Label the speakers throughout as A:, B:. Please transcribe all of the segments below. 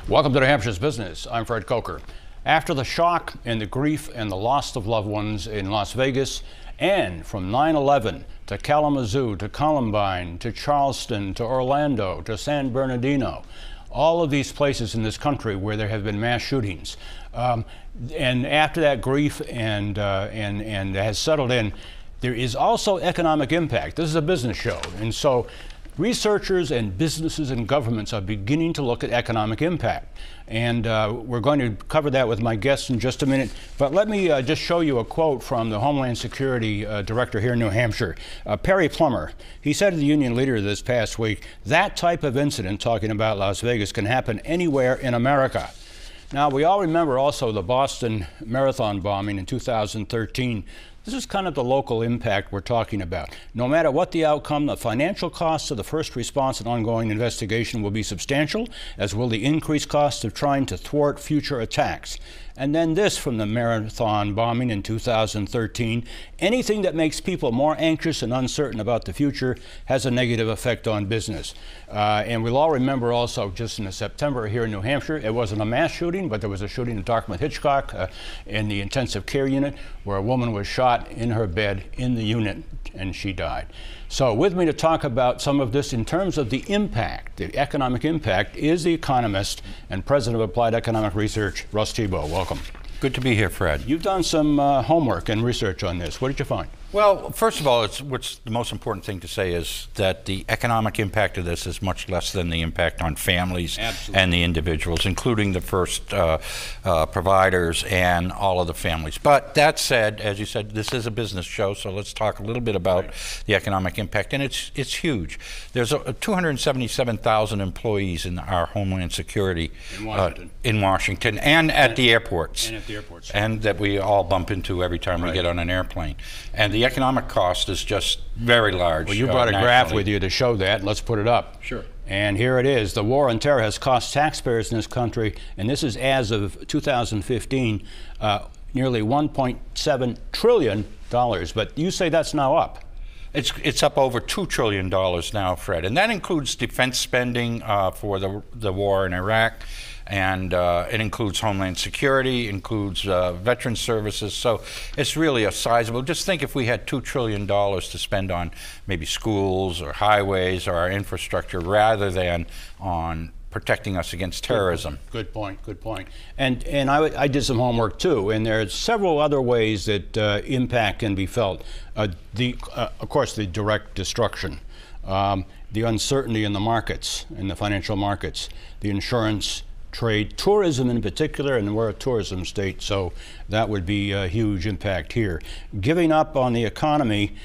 A: Welcome to New Hampshire's Business. I'm Fred Coker. After the shock and the grief and the loss of loved ones in Las Vegas, and from 9/11 to Kalamazoo to Columbine to Charleston to Orlando to San Bernardino, all of these places in this country where there have been mass shootings, and after that grief and has settled in, there is also economic impact. This is a business show, and so researchers and businesses and governments are beginning to look at economic impact. And we're going to cover that with my guests in just a minute. But let me just show you a quote from the Homeland Security Director here in New Hampshire, Perry Plummer. He said to the union leader this past week, that type of incident, talking about Las Vegas, can happen anywhere in America. Now, we all remember also the Boston Marathon bombing in 2013. This is kind of the local impact we're talking about. No matter what the outcome, the financial costs of the first response and ongoing investigation will be substantial, as will the increased cost of trying to thwart future attacks. And then this from the Marathon bombing in 2013. Anything that makes people more anxious and uncertain about the future has a negative effect on business. And we'll all remember also just in September here in New Hampshire, it wasn't a mass shooting, but there was a shooting at Dartmouth-Hitchcock in the intensive care unit where a woman was shot in her bed in the unit and she died. So with me to talk about some of this in terms of the impact, the economic impact, is the economist and president of Applied Economic Research, Russ Tiebout. Welcome.
B: Good to be here, Fred.
A: You've done some homework and research on this. What did you find?
B: Well, first of all, what's the most important thing to say is that the economic impact of this is much less than the impact on families and the individuals, including the first providers and all of the families. But that said, as you said, this is a business show, so let's talk a little bit about the economic impact, and it's huge. There's 277,000 employees in our Homeland Security in Washington and at the airports. And that we all bump into every time we get on an airplane. And the economic cost is just very large.
A: Well, you brought a graph with you to show that. Let's put it up.
B: Sure.
A: And here it is. The war on terror has cost taxpayers in this country, and this is as of 2015, nearly $1.7 trillion. But you say that's now up.
B: It's up over $2 trillion now, Fred. And that includes defense spending for the war in Iraq. And it includes Homeland Security, includes veteran services, so it's really a sizable. Just think if we had $2 trillion to spend on maybe schools or highways or our infrastructure rather than on protecting us against terrorism.
A: Good point, good point. And I did some homework too, and there are several other ways that impact can be felt. Of course, the direct destruction, the uncertainty in the markets, in the financial markets, the insurance, trade, tourism in particular, and we're a tourism state, so that would be a huge impact here. Giving up on the economy,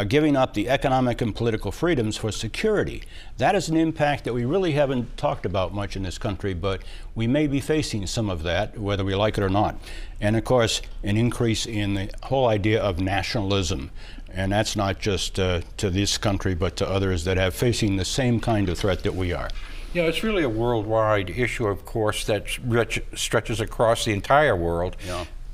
A: giving up the economic and political freedoms for security. That is an impact that we really haven't talked about much in this country, but we may be facing some of that, whether we like it or not. And of course, an increase in the whole idea of nationalism. And that's not just to this country, but to others that have facing the same kind of threat that we are.
B: Yeah, it's really a worldwide issue, of course, that stretches across the entire world,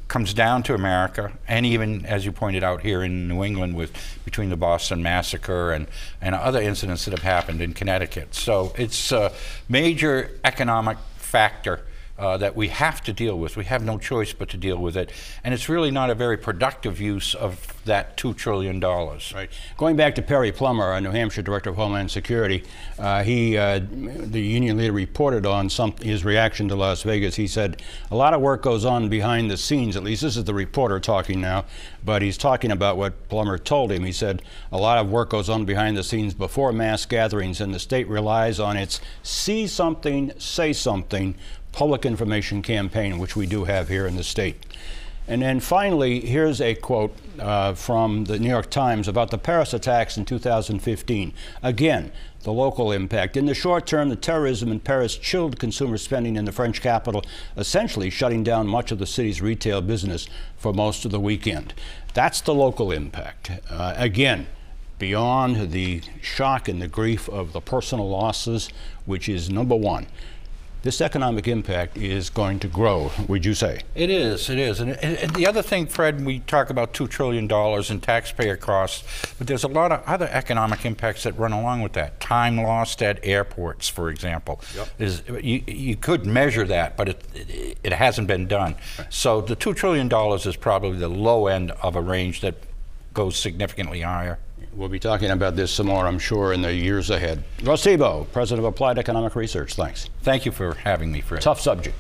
B: comes down to America, and even, as you pointed out, here in New England between the Boston Massacre and other incidents that have happened in Connecticut. So it's a major economic factor that we have to deal with. We have no choice but to deal with it. And it's really not a very productive use of that $2 trillion.
A: Right. Going back to Perry Plummer, our New Hampshire Director of Homeland Security, the union leader reported on his reaction to Las Vegas. He said, a lot of work goes on behind the scenes, at least this is the reporter talking now, but he's talking about what Plummer told him. He said, a lot of work goes on behind the scenes before mass gatherings, and the state relies on its see something, say something public information campaign, which we do have here in the state. And then finally, here's a quote from the New York Times about the Paris attacks in 2015. Again, the local impact. In the short term, the terrorism in Paris chilled consumer spending in the French capital, essentially shutting down much of the city's retail business for most of the weekend. That's the local impact. Again, beyond the shock and the grief of the personal losses, which is number one. this economic impact is going to grow, would you say?
B: It is. And the other thing, Fred, we talk about $2 trillion in taxpayer costs, but there's a lot of other economic impacts that run along with that. Time lost at airports, for example. Yep. You could measure that, but it hasn't been done. Right. So the $2 trillion is probably the low end of a range that goes significantly higher.
A: We'll be talking about this some more, I'm sure, in the years ahead. Russ Thibeault, President of Applied Economic Research, thanks.
B: Thank you for having me, Fred.
A: Tough subject.